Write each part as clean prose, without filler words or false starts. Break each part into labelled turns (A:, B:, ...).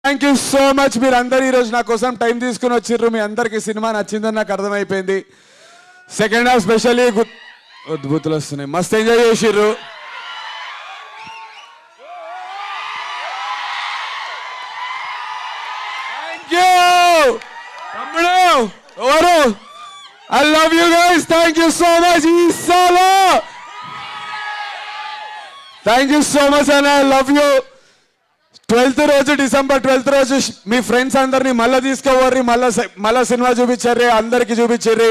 A: Thank you so much. మీరు అందరు ఈరోజు నా కోసం టైం తీసుకుని వచ్చిర్రు. మీ అందరికి సినిమా నచ్చిందని నాకు అర్థమైపోయింది. సెకండ్ హాఫ్ స్పెషల్లీ అద్భుతులు వస్తున్నాయి. మస్తు ఎంజాయ్ చేసిర్రు. థ్యాంక్ యూ తమ్ముడు ఎవరు. I love you guys. Thank you so much. ఈసాలో thank you so much and I love you. 12th రోజు డిసెంబర్ 12th రోజు మీ ఫ్రెండ్స్ అందరినీ మళ్ళీ తీసుకోవర్రి. మళ్ళా సినిమా చూపించర్రి. అందరికి చూపించర్రి.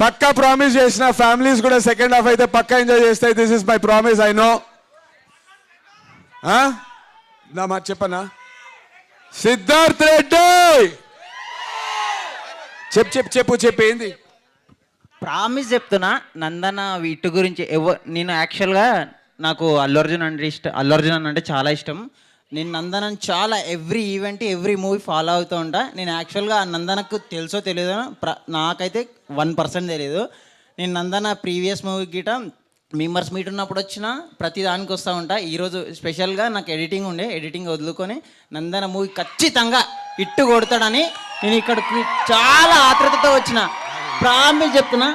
A: పక్కా ప్రామిస్ చేసిన ఫ్యామిలీస్ కూడా సెకండ్ హాఫ్ అయితే పక్కా ఎంజాయ్ చేస్తాయి. This is my promise. I know. నా మాట చెప్పనా. సిద్ధార్థ్ రెడ్డి చెప్పు ఏంది
B: ప్రామిస్ చెప్తున్నా. నందన వీటి గురించి నేను యాక్చువల్గా నాకు అల్లు అర్జున్ అంటే చాలా ఇష్టం. నేను నందనని చాలా every event every movie follow అవుతూ ఉంటా. నేను యాక్చువల్గా నందనకు తెలుసో తెలియదో నాకైతే 1% తెలియదు. నేను నందన ప్రీవియస్ మూవీ గిట మెంబర్స్ మీట్ ఉన్నప్పుడు వచ్చిన ప్రతి దానికి వస్తూ ఉంటా. ఈరోజు స్పెషల్గా నాకు ఎడిటింగ్ వదులుకొని నందన మూవీ ఖచ్చితంగా ఇట్టు కొడతాడని నేను ఇక్కడికి చాలా ఆత్రుతతో వచ్చిన. ప్రామిస్ చెప్తున్నా.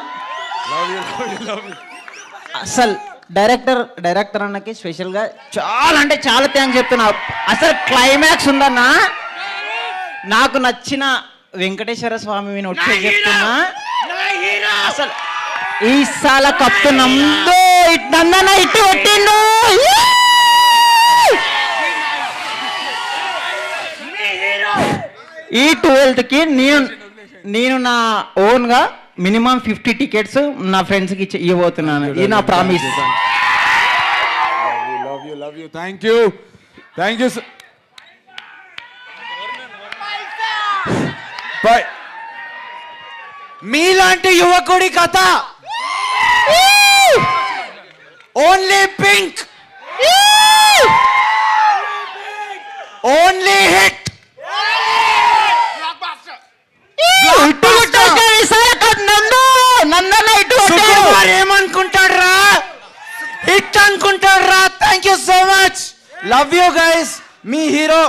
B: అసలు డైరెక్టర్ అన్నకి స్పెషల్గా చాలా అంటే చాలా థ్యాంక్స్ చెప్తున్నా. అసలు క్లైమాక్స్ ఉందన్నా. నాకు నచ్చిన వెంకటేశ్వర స్వామి మీద వచ్చి చెప్తున్నా. అసలు ఈ సాల కప్పు నందన ఇట్టు కొట్టిండు. ఈ 12th నేను నా ఓన్గా మినిమం 50 టికెట్స్ నా ఫ్రెండ్స్కి ఇవ్వబోతున్నాను. ఇది నా promise.
A: Love you thank you.
C: మీలాంటి యువకుడి కథ ఓన్లీ పింక్ ఓన్లీ హిట్. ఏమనుకుంటాడ్రా హిట్ అనుకుంటాడ్రా. Thank you so much. Love you guys. మీ హీరో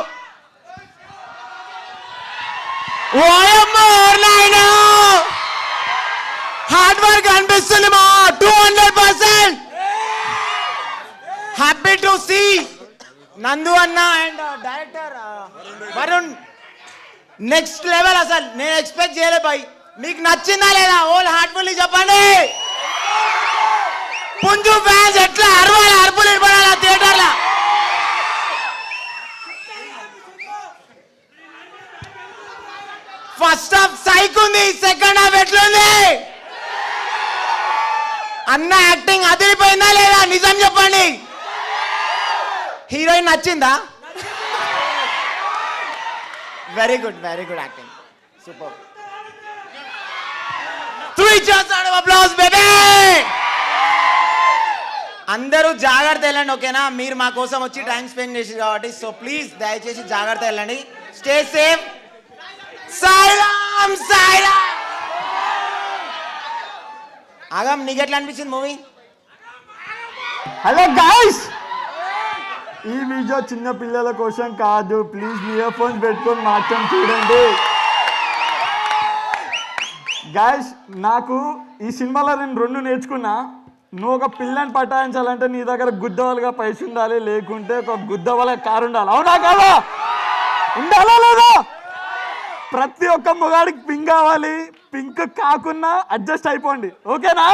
C: హార్డ్ వర్క్ అనిపిస్తుంది మా 200%. హ్యాపీ టు సీ నందు అన్న and director Varun next level. అసలు నేను ఎక్స్పెక్ట్ చేయలే బాయ్. మీకు నచ్చిందా లేదా ఓల్ హార్ట్ఫుల్లీ చెప్పండి. పుంజు ఫ్యాన్స్ ఎట్లా అరవాలి, అరుపులు ఇవ్వాలి థియేటర్లో. ఫస్ట్ హాఫ్ సైక్ ఉంది. సెకండ్ హాఫ్ ఎట్లుంది అన్న. యాక్టింగ్ అదిరిపోయిందా లేదా నిజం చెప్పండి. హీరోయిన్ నచ్చిందా. Very good acting. Super. 3 cheers and applause baby. అందరూ జాగ్రత్త వెళ్ళండి ఓకేనా. మీరు మా కోసం వచ్చి టైం స్పెండ్ చేసి కాబట్టి సో ప్లీజ్ దయచేసి జాగ్రత్త వెళ్ళండి. Stay safe. సాయిరామ్. ఆగం నీకు ఎట్లా అనిపించింది మూవీ.
D: హలో గాయ్స్, ఈ వీడియో చిన్న పిల్లల కోసం కాదు. ప్లీజ్ ఇయర్ ఫోన్స్ పెట్టుకొని మాత్రం చూడండి. గాయ్స్, నాకు ఈ సినిమాలో నేను 2 నేర్చుకున్నా. నువ్వు ఒక పిల్లని పటాయించాలంటే నీ దగ్గర గుద్దవలుగా పైసలు ఉండాలి, లేకుంటే ఒక గుద్దవల కారు ఉండాలి. అవునా కాదా? ఉండాలా లేదా? ప్రతి ఒక్క మొగాడికి పింక్ కావాలి. పింక్ కాకున్నా అడ్జస్ట్ అయిపోండి ఓకేనా.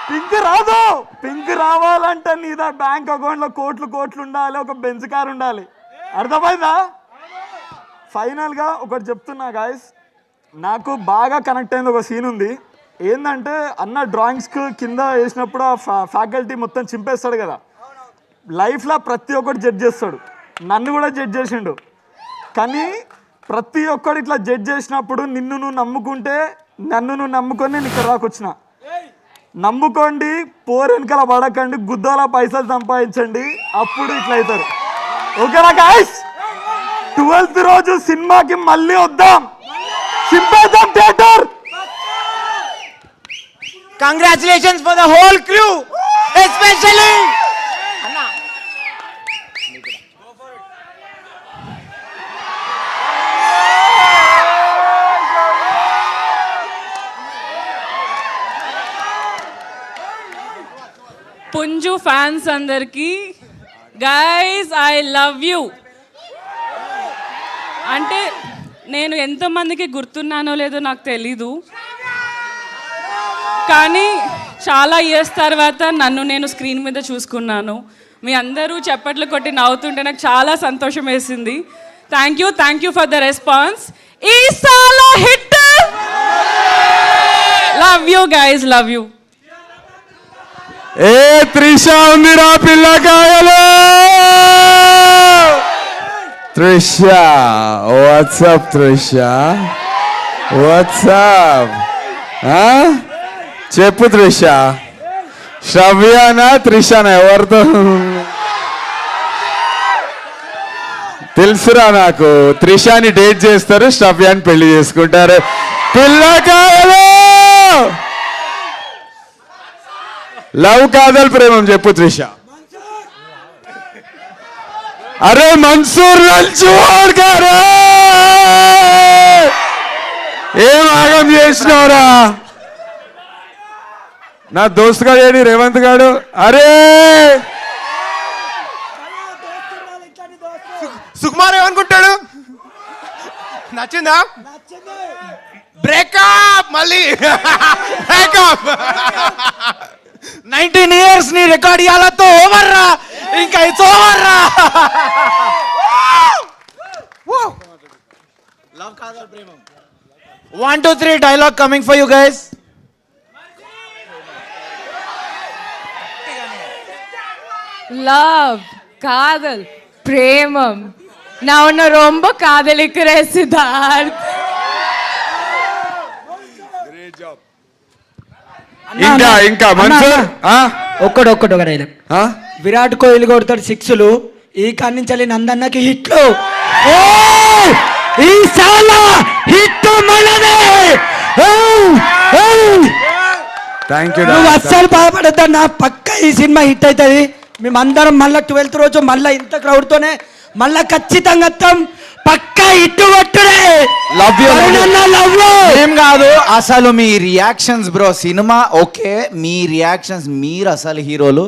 D: పింక్ రాదు. పింక్ రావాలంటే నీ బ్యాంక్ అకౌంట్లో కోట్లు ఉండాలి. ఒక బెంజ్ కార్ ఉండాలి. అర్థమైందా? ఫైనల్గా ఒకటి చెప్తున్నా గాయస్, నాకు బాగా కనెక్ట్ అయింది ఒక సీన్ ఉంది. ఏంటంటే అన్న డ్రాయింగ్స్కి కింద వేసినప్పుడు ఆ ఫ్యాకల్టీ మొత్తం చింపేస్తాడు కదా. లైఫ్లో ప్రతి ఒక్కటి జడ్జ్ చేస్తాడు. నన్ను కూడా జడ్జ్ చేసిండు. కానీ ప్రతి ఒక్కడు ఇట్లా జడ్జ్ చేసినప్పుడు నిన్ను నువ్వు నమ్ముకుంటే, నన్ను నువ్వు నమ్ముకొని నేను ఇక్కడ రాకొచ్చిన. నమ్ముకోండి, పోరు వెనకాల పడకండి, గుద్దల పైసలు సంపాదించండి, అప్పుడు ఇట్లా అవుతారు ఓకేనా గాయ్స్. 12th రోజు సినిమాకి మళ్ళీ వద్దాం, చింపేద్దాం theatre.
C: Congratulations for the whole crew, especially
E: పుంజు ఫ్యాన్స్ అందరికి గైస్ ఐ లవ్ యూ. అంటే నేను ఎంతమందికి గుర్తున్నానో లేదో నాకు తెలీదు, కానీ చాలా ఇయర్స్ తర్వాత నన్ను నేను స్క్రీన్ మీద చూసుకున్నాను. మీ అందరూ చప్పట్లు కొట్టి నవ్వుతుంటే నాకు చాలా సంతోషం వేసింది. Thank you for the response. ఈ సాల hit. Love you guys, love you.
A: ఏ త్రిష ఉందిరా పిల్లకాయలు. Trisha WhatsApp, Trisha WhatsApp. చెప్పు త్రిష, శ్రవ్యానా త్రిషనా ఎవరితో తెలుసురా నాకు. త్రిషాని డేట్ చేస్తారు, శ్రవ్యాన్ని పెళ్లి చేసుకుంటారు. పిల్లకాయలు లవ్ కాదల్ ప్రేమం చెప్పు త్రిష. అరే మన్సూర్ రంచోడ్ గారు ఏం ఆగం చేసినవరా. నా దోస్తు గారు ఏడి రేవంత్ గారు. అరే
C: సుకుమార్ ఏమనుకుంటాడు? నచ్చిందా? బ్రేకప్ మళ్ళీ బ్రేకప్. 19 years నీ రికార్డ్ ఇయాలతో ఓవర్ రా, ఇంకా ఇట్స్ ఓవర్ రా. లవ్ కాదల్ ప్రేమం. 1 2 3 dialogue coming for you guys.
E: Love காதல் பிரேமம். நான் உன்னை ரொம்ப காதலிக்கிறேன் சித்தார்த்.
A: ఇంకా మన్సూర్
F: ఒక్కడు ఒక డైలాగ్. విరాట్ కోహ్లీ కొడతాడు 6లు, ఈ కాన్నించాలి నందన్నకి హిట్లు. ఈ సాల హిట్ మనదే.
A: Thank you.
F: నువ్వు అస్సలు బాధపడద్దా, నా పక్క ఈ సినిమా హిట్ అవుతుంది. మేమందరం మళ్ళీ 12th రోజు మళ్ళీ ఇంత క్రౌడ్తోనే మళ్ళీ ఖచ్చితంగా వస్తాం. పక్కా ఇట్టు కొట్టుడే.
C: ఏం కాదు అసలు మీ రియాక్షన్స్ బ్రో. సినిమా ఓకే, మీ రియాక్షన్స్, మీరు అసలు హీరోలు.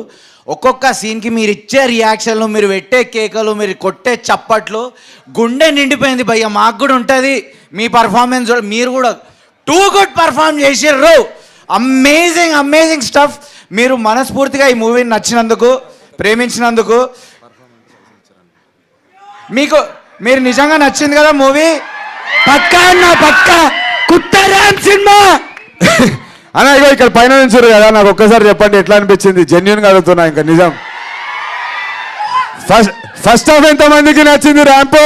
C: ఒక్కొక్క సీన్కి మీరు ఇచ్చే రియాక్షన్లు, మీరు పెట్టే కేకలు, మీరు కొట్టే చప్పట్లు గుండె నిండిపోయింది భయ్య. మాకు కూడా ఉంటుంది మీ పర్ఫార్మెన్స్. మీరు కూడా టూ గుడ్ పర్ఫార్మ్ చేసిర్రు. Amazing stuff. మీరు మనస్ఫూర్తిగా ఈ మూవీని నచ్చినందుకు, ప్రేమించినందుకు, మీరు నిజంగా నచ్చింది కదా మూవీ.
F: పక్కా కుట్టరాం సినిమా.
A: అన్న ఇగో ఇక్కడ పైన నుంచారు కదా, నాకు ఒక్కసారి చెప్పండి ఎట్లా అనిపించింది. జెన్యున్ గా అడుగుతున్నా, ఇంకా నిజం. ఫస్ట్ హాఫ్ ఎంత మందికి నచ్చింది ర్యాంప్?